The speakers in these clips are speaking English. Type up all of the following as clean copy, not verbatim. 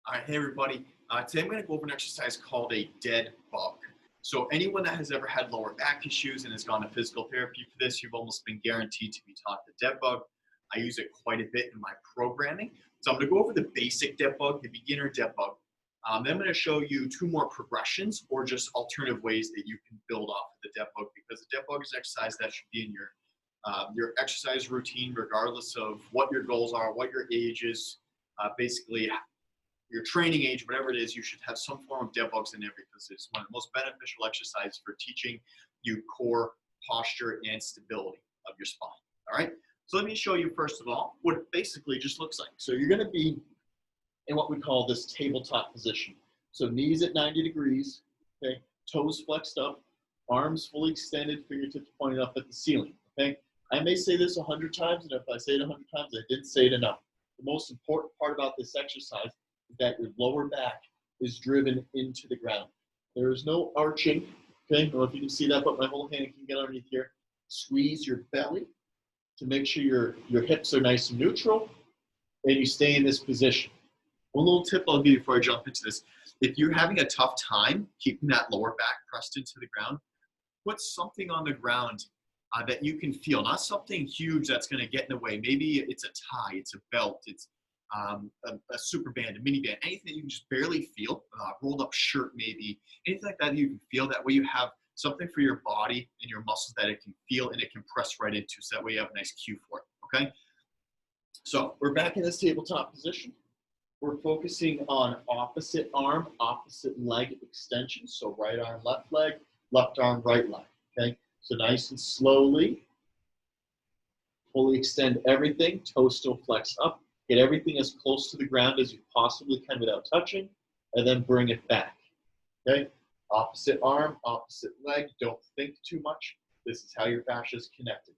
All right, hey everybody. Today I'm going to go over an exercise called a dead bug. So anyone that has ever had lower back issues and has gone to physical therapy for this, you've almost been guaranteed to be taught the dead bug. I use it quite a bit in my programming. So I'm going to go over the basic dead bug, the beginner dead bug. Then I'm going to show you two more progressions or just alternative ways that you can build off of the dead bug, because the dead bug is an exercise that should be in your exercise routine, regardless of what your goals are, what your age is. Basically, your training age, whatever it is, you should have some form of dead bugs in there because it's one of the most beneficial exercises for teaching you core, posture, and stability of your spine. All right. So let me show you first of all what it basically just looks like. So you're going to be in what we call this tabletop position. So knees at 90 degrees, okay, toes flexed up, arms fully extended, fingertips pointed up at the ceiling. Okay. I may say this 100 times, and if I say it 100 times, I didn't say it enough. The most important part about this exercise that your lower back is driven into the ground. There is no arching. Okay, I don't know if you can see that, but my whole hand can get underneath here. Squeeze your belly to make sure your hips are nice and neutral, and you stay in this position. One little tip I'll give you before I jump into this: if you're having a tough time keeping that lower back pressed into the ground, put something on the ground that you can feel, not something huge that's going to get in the way. Maybe it's a tie, it's a belt, it's a super band, a mini band, anything that you can just barely feel, rolled up shirt maybe, anything like that you can feel. That way you have something for your body and your muscles that it can feel and it can press right into, so that way you have a nice cue for it, okay? So we're back in this tabletop position. We're focusing on opposite arm, opposite leg extension. So right arm, left arm, right leg, okay? So nice and slowly, fully extend everything, toes still flex up. Get everything as close to the ground as you possibly can without touching, and then bring it back, okay? Opposite arm, opposite leg, don't think too much. This is how your fascia is connected.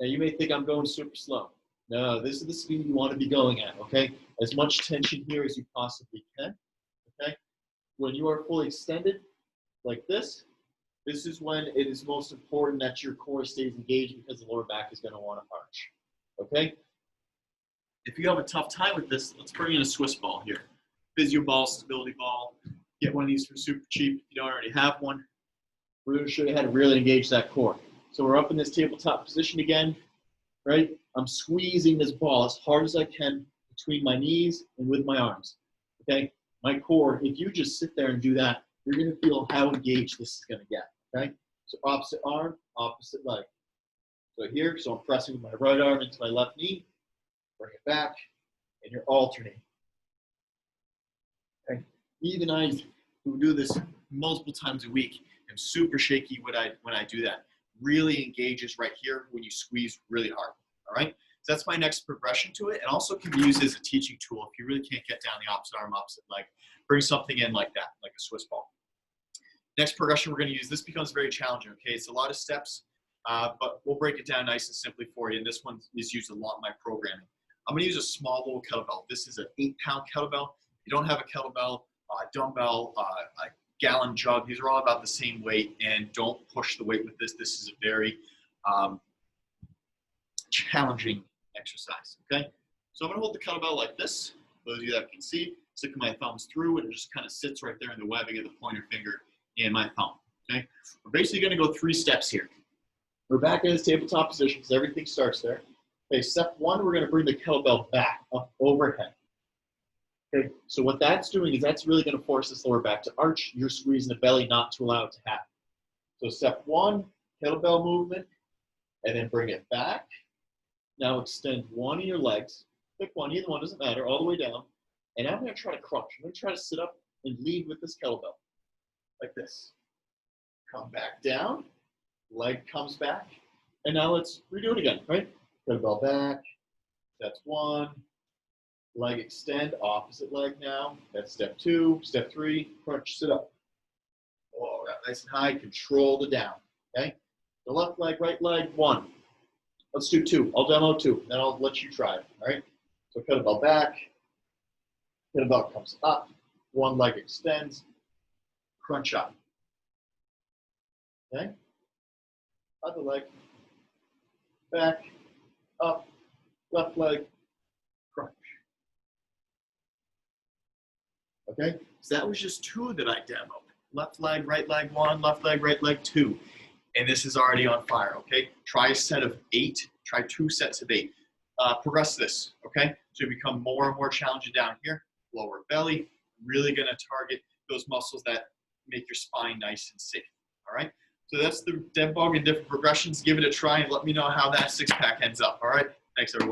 Now you may think I'm going super slow. No, this is the speed you want to be going at, okay? As much tension here as you possibly can, okay? When you are fully extended like this is when it is most important that your core stays engaged, because the lower back is going to want to arch, okay? If you have a tough time with this, let's bring in a Swiss ball here. Physio ball, stability ball. Get one of these for super cheap if you don't already have one. We're going to show you how to really engage that core. So we're up in this tabletop position again, right? I'm squeezing this ball as hard as I can between my knees and with my arms, okay? My core, if you just sit there and do that, you're going to feel how engaged this is going to get, okay? So opposite arm, opposite leg. So here, so I'm pressing with my right arm into my left knee. Bring it back, and you're alternating. Okay. Even I, who do this multiple times a week, am super shaky when I do that. Really engages right here when you squeeze really hard. All right. So that's my next progression to it, and also can be used as a teaching tool if you really can't get down the opposite arm, opposite leg. Bring something in like that, like a Swiss ball. Next progression we're going to use. This becomes very challenging. Okay, it's a lot of steps, but we'll break it down nice and simply for you. And this one is used a lot in my programming. I'm going to use a small little kettlebell. This is an 8-pound kettlebell. If you don't have a kettlebell, dumbbell, a gallon jug, these are all about the same weight, and don't push the weight with this. This is a very challenging exercise, okay? So I'm going to hold the kettlebell like this. For those of you that can see, sticking my thumbs through, and it just kind of sits right there in the webbing of the pointer finger and my thumb, okay? We're basically going to go 3 steps here. We're back in this tabletop position because everything starts there. Okay, step 1, we're going to bring the kettlebell back up overhead. Okay, so what that's doing is that's really going to force this lower back to arch. You're squeezing the belly not to allow it to happen. So step 1, kettlebell movement, and then bring it back. Now extend one of your legs. Pick one, either one, doesn't matter, all the way down. And I'm going to try to crunch. I'm going to try to sit up and lead with this kettlebell, like this. Come back down, leg comes back, and now let's redo it again, right? Kettlebell back, that's 1. Leg extend, opposite leg now. That's step 2. Step 3, crunch, sit up. Oh, nice and high, control the down, okay? The left leg, right leg, 1. Let's do 2. I'll demo 2, then I'll let you try it, all right? So kettlebell back, kettlebell comes up, 1 leg extends, crunch up, okay? Other leg, back, up, left leg, crunch. Okay, so that was just 2 that I demoed. Left leg, right leg 1, left leg, right leg 2. And this is already on fire, okay? Try a set of 8, try 2 sets of 8. Progress this, okay? So you become more and more challenging down here, lower belly, really gonna target those muscles that make your spine nice and safe, all right? So that's the dead bug and different progressions. Give it a try and let me know how that 6-pack ends up, all right? Thanks, everyone.